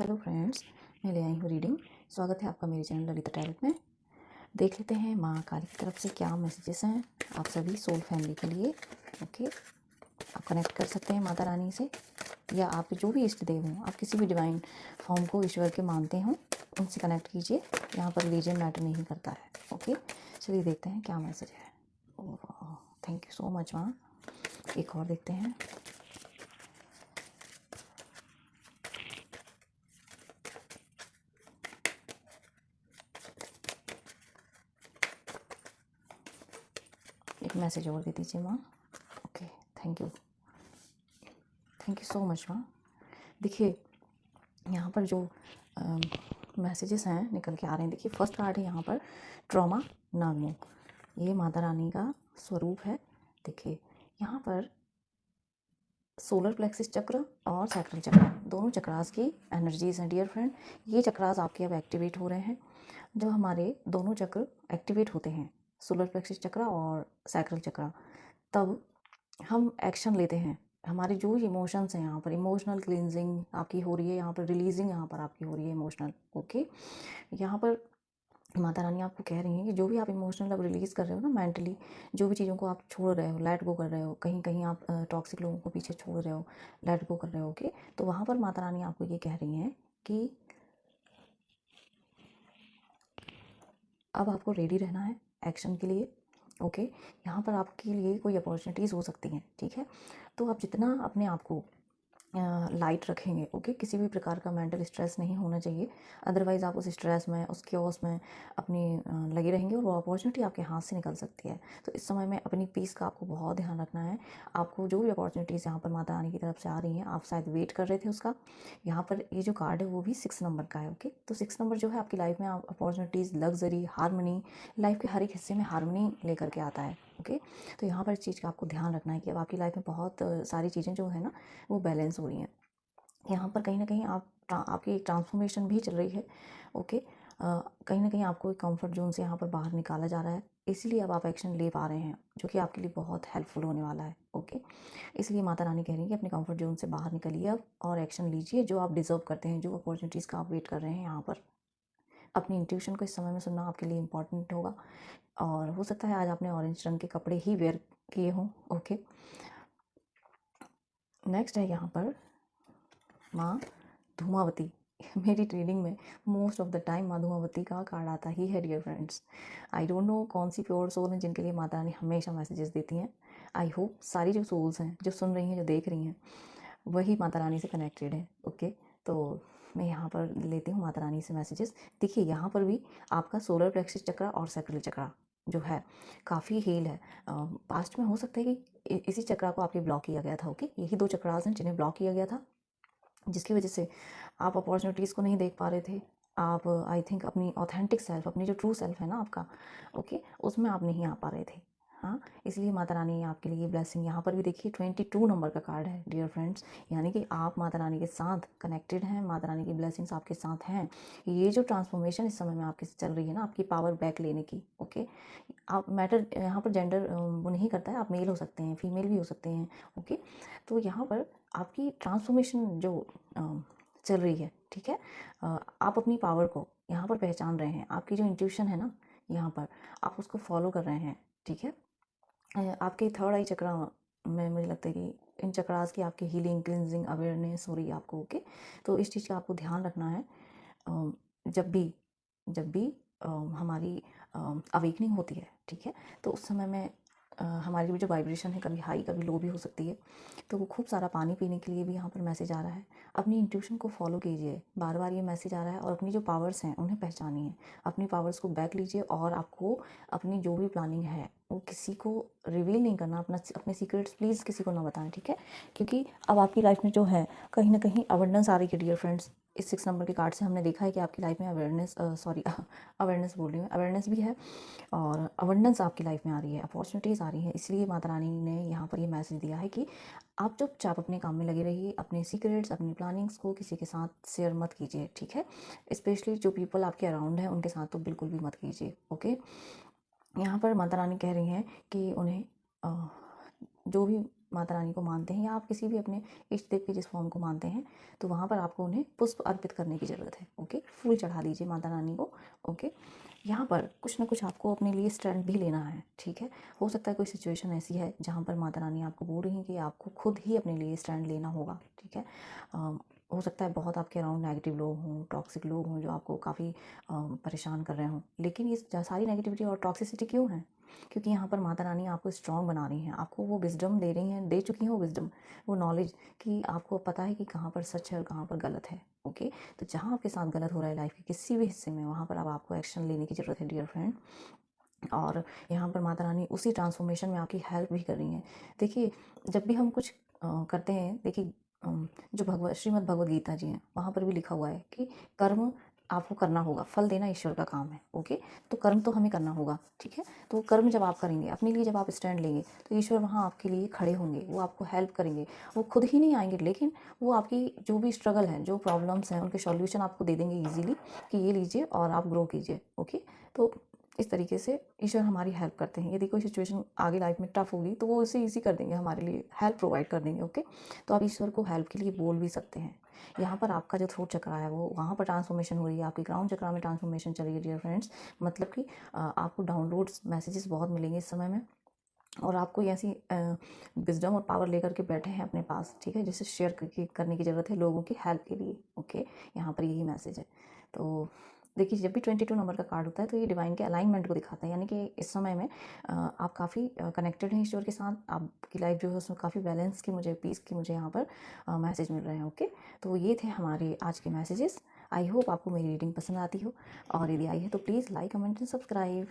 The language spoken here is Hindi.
हेलो फ्रेंड्स, मैं ले आई हूँ रीडिंग। स्वागत है आपका मेरे चैनल ललिता टैरोट में। देख लेते हैं माँ काली की तरफ से क्या मैसेजेस हैं आप सभी सोल फैमिली के लिए। ओके, आप कनेक्ट कर सकते हैं माता रानी से, या आप जो भी इष्ट देव हों, आप किसी भी डिवाइन फॉर्म को ईश्वर के मानते हों, उनसे कनेक्ट कीजिए। यहाँ पर रिलीजन मैटर नहीं करता है। ओके, चलिए देखते हैं क्या मैसेज है। थैंक यू सो मच माँ। एक और देखते हैं। एक मैसेज और दे दीजिए माँ। Okay, thank you so much माँ। देखिए, यहाँ पर जो मैसेजेस हैं निकल के आ रहे हैं। देखिए, फर्स्ट कार्ड है यहाँ पर ट्रॉमा नागमुख। ये माता रानी का स्वरूप है। देखिए, यहाँ पर सोलर प्लेक्सिस चक्र और सैक्रल चक्र, दोनों चक्रास की एनर्जीज हैं डियर फ्रेंड। ये चक्रास आपके अब एक्टिवेट हो रहे हैं। जब हमारे दोनों चक्र एक्टिवेट होते हैं, सोलर प्लेक्सिस चक्र और सैक्रल चक्र, तब हम एक्शन लेते हैं। हमारे जो इमोशंस हैं, यहाँ पर इमोशनल क्लींजिंग आपकी हो रही है, यहाँ पर रिलीजिंग यहाँ पर आपकी हो रही है इमोशनल। ओके, यहाँ पर माता रानी आपको कह रही हैं कि जो भी आप इमोशनल अब रिलीज़ कर रहे हो ना, मेंटली जो भी चीज़ों को आप छोड़ रहे हो, लेट गो कर रहे हो, कहीं कहीं आप टॉक्सिक लोगों को पीछे छोड़ रहे हो, लेट गो कर रहे हो। ओके, तो वहाँ पर माता रानी आपको ये कह रही हैं कि अब आपको रेडी रहना है एक्शन के लिए। ओके, यहाँ पर आपके लिए कोई अपॉर्चुनिटीज़ हो सकती हैं। ठीक है, तो आप जितना अपने आप को लाइट रखेंगे, ओके, किसी भी प्रकार का मेंटल स्ट्रेस नहीं होना चाहिए। अदरवाइज़ आप उस स्ट्रेस में, उस क्योस में अपनी लगे रहेंगे और वो अपॉर्चुनिटी आपके हाथ से निकल सकती है। तो इस समय में अपनी पीस का आपको बहुत ध्यान रखना है। आपको जो भी अपॉर्चुनिटीज़ यहाँ पर माता रानी की तरफ से आ रही हैं, आप शायद वेट कर रहे थे उसका। यहाँ पर ये जो कार्ड है वो भी 6 नंबर का है। ओके, तो 6 नंबर जो है आपकी लाइफ में आप अपॉर्चुनिटीज़, लग्जरी, हारमनी, लाइफ के हर एक हिस्से में हारमनी लेकर के आता है। ओके, तो यहाँ पर इस चीज़ का आपको ध्यान रखना है कि अब आपकी लाइफ में बहुत सारी चीज़ें जो है ना वो बैलेंस हो रही हैं। यहाँ पर कहीं ना कहीं आपकी एक ट्रांसफॉर्मेशन भी चल रही है। ओके, कहीं ना कहीं आपको एक कंफर्ट जोन से यहाँ पर बाहर निकाला जा रहा है, इसीलिए अब आप एक्शन ले पा रहे हैं, जो कि आपके लिए बहुत हेल्पफुल होने वाला है। ओके, इसलिए माता रानी कह रही है कि अपने कंफर्ट जोन से बाहर निकलिए अब और एक्शन लीजिए जो आप डिज़र्व करते हैं, जो अपॉर्चुनिटीज़ का आप वेट कर रहे हैं। यहाँ पर अपनी इंट्यूशन को इस समय में सुनना आपके लिए इम्पॉर्टेंट होगा। और हो सकता है आज आपने ऑरेंज रंग के कपड़े ही वेयर किए हों। ओके, नेक्स्ट है यहाँ पर माँ धूमावती। मेरी ट्रेडिंग में मोस्ट ऑफ द टाइम माँ धूमावती का कार्ड आता ही है dear friends. I don't know कौन सी प्योर सोल हैं जिनके लिए माता रानी हमेशा मैसेजेस देती हैं। आई होप सारी जो सोल्स हैं, जो सुन रही हैं, जो देख रही हैं, वही माता रानी से कनेक्टेड है। ओके, तो मैं यहाँ पर लेती हूँ माता रानी से मैसेजेस। देखिए, यहाँ पर भी आपका सोलर प्लेक्सिस चक्र और सैक्रल चक्र जो है काफ़ी हील है। पास्ट में हो सकता है कि इसी चक्र को आपके ब्लॉक किया गया था। ओके, यही दो चक्रास हैं जिन्हें ब्लॉक किया गया था, जिसकी वजह से आप अपॉर्चुनिटीज़ को नहीं देख पा रहे थे। आप आई थिंक अपनी ऑथेंटिक सेल्फ, अपनी जो ट्रू सेल्फ है ना आपका, ओके, उसमें आप नहीं आ पा रहे थे। हाँ, इसलिए माता रानी आपके लिए ब्लेसिंग। यहाँ पर भी देखिए 22 नंबर का कार्ड है डियर फ्रेंड्स, यानी कि आप माता रानी के साथ कनेक्टेड हैं, माता रानी की ब्लेसिंग्स आपके साथ हैं। ये जो ट्रांसफॉर्मेशन इस समय में आपके चल रही है ना, आपकी पावर बैक लेने की। ओके, आप मैटर यहाँ पर जेंडर वो नहीं करता है, आप मेल हो सकते हैं, फीमेल भी हो सकते हैं। ओके, तो यहाँ पर आपकी ट्रांसफॉर्मेशन जो चल रही है, ठीक है, आप अपनी पावर को यहाँ पर पहचान रहे हैं। आपकी जो इंट्यूशन है ना, यहाँ पर आप उसको फॉलो कर रहे हैं। ठीक है, आपके थर्ड आई चक्र में मुझे लगता है कि इन चक्रास की आपकी हीलिंग, क्लिनजिंग, अवेयरनेस हो रही है आपको। ओके, तो इस चीज़ का आपको ध्यान रखना है। जब भी हमारी अवेकनिंग होती है, ठीक है, तो उस समय में हमारी भी जो वाइब्रेशन है कभी हाई कभी लो भी हो सकती है। तो वो खूब सारा पानी पीने के लिए भी यहाँ पर मैसेज आ रहा है। अपनी इंट्यूशन को फॉलो कीजिए, बार बार ये मैसेज आ रहा है, और अपनी जो पावर्स हैं उन्हें पहचानिए, अपनी पावर्स को बैक लीजिए, और आपको अपनी जो भी प्लानिंग है वो किसी को रिवील नहीं करना। अपने सीक्रेट्स प्लीज़ किसी को ना बताएं, ठीक है, क्योंकि अब आपकी लाइफ में जो है कहीं ना कहीं अवेंडेंस आ रही है डियर फ्रेंड्स। इस 6 नंबर के कार्ड से हमने देखा है कि आपकी लाइफ में अवेयरनेस बोल रही हूँ, अवेयरनेस भी है और अवेंडेंस आपकी लाइफ में आ रही है, अपॉर्चुनिटीज़ आ रही है। इसलिए माता रानी ने यहाँ पर ये मैसेज दिया है कि आप चुपचाप अपने काम में लगे रहिए, अपने सीक्रेट्स, अपनी प्लानिंग्स को किसी के साथ शेयर मत कीजिए। ठीक है, स्पेशली जो पीपल आपके अराउंड हैं उनके साथ तो बिल्कुल भी मत कीजिए। ओके, यहाँ पर माता रानी कह रही हैं कि उन्हें जो भी माता रानी को मानते हैं या आप किसी भी अपने इष्ट देव के जिस फॉर्म को मानते हैं, तो वहाँ पर आपको उन्हें पुष्प अर्पित करने की ज़रूरत है। ओके, फूल चढ़ा दीजिए माता रानी को। ओके, यहाँ पर कुछ ना कुछ आपको अपने लिए स्टैंड भी लेना है, ठीक है। हो सकता है कोई सिचुएशन ऐसी है जहाँ पर माता रानी आपको बोल रही हैं कि आपको खुद ही अपने लिए स्टैंड लेना होगा, ठीक है। हो सकता है बहुत आपके अराउंड नेगेटिव लोग हों, टॉक्सिक लोग हों जो आपको काफ़ी परेशान कर रहे हों, लेकिन ये सारी नेगेटिविटी और टॉक्सिसिटी क्यों है? क्योंकि यहाँ पर माता रानी आपको स्ट्रॉन्ग बना रही हैं, आपको वो विज़डम दे रही हैं, दे चुकी हैं वो विज़डम, वो नॉलेज कि आपको पता है कि कहाँ पर सच है और कहाँ पर गलत है। ओके, तो जहाँ आपके साथ गलत हो रहा है लाइफ के किसी भी हिस्से में, वहाँ पर अब आपको एक्शन लेने की ज़रूरत है डियर फ्रेंड। और यहाँ पर माता रानी उसी ट्रांसफॉर्मेशन में आपकी हेल्प भी कर रही हैं। देखिए, जब भी हम कुछ करते हैं, देखिए जो श्रीमद् भगवद गीता जी हैं, वहाँ पर भी लिखा हुआ है कि कर्म आपको करना होगा, फल देना ईश्वर का काम है। ओके, तो कर्म तो हमें करना होगा, ठीक है। तो कर्म जब आप करेंगे, अपने लिए जब आप स्टैंड लेंगे, तो ईश्वर वहाँ आपके लिए खड़े होंगे, वो आपको हेल्प करेंगे। वो खुद ही नहीं आएंगे, लेकिन वो आपकी जो भी स्ट्रगल है, जो प्रॉब्लम्स हैं, उनके सॉल्यूशन आपको दे देंगे ईजिली कि ये लीजिए और आप ग्रो कीजिए। ओके, तो इस तरीके से ईश्वर हमारी हेल्प करते हैं। यदि कोई सिचुएशन आगे लाइफ में टफ होगी तो वो उसे ईजी कर देंगे, हमारे लिए हेल्प प्रोवाइड कर देंगे। ओके, तो आप ईश्वर को हेल्प के लिए बोल भी सकते हैं। यहाँ पर आपका जो थ्रोट चक्रा है वो वहाँ पर ट्रांसफॉर्मेशन हो रही है, आपकी ग्राउंड चक्रा में ट्रांसफॉर्मेशन चल रही है डियर फ्रेंड्स। मतलब कि आपको डाउनलोड्स मैसेजेस बहुत मिलेंगे इस समय में, और आपको ये ऐसी विजडम और पावर लेकर के बैठे हैं अपने पास, ठीक है, जिसे शेयर करने की ज़रूरत है लोगों की हेल्प के लिए। ओके, यहाँ पर यही मैसेज है। तो देखिए, जब भी 22 नंबर का कार्ड होता है तो ये डिवाइन के अलाइनमेंट को दिखाता है, यानी कि इस समय में आप काफ़ी कनेक्टेड हैं ईश्वर के साथ, आपकी लाइफ जो है उसमें काफ़ी बैलेंस की, मुझे पीस की, मुझे यहाँ पर मैसेज मिल रहे हैं। ओके, तो ये थे हमारे आज के मैसेजेस। आई होप आपको मेरी रीडिंग पसंद आती हो, और यदि आई है तो please like, comment and subscribe.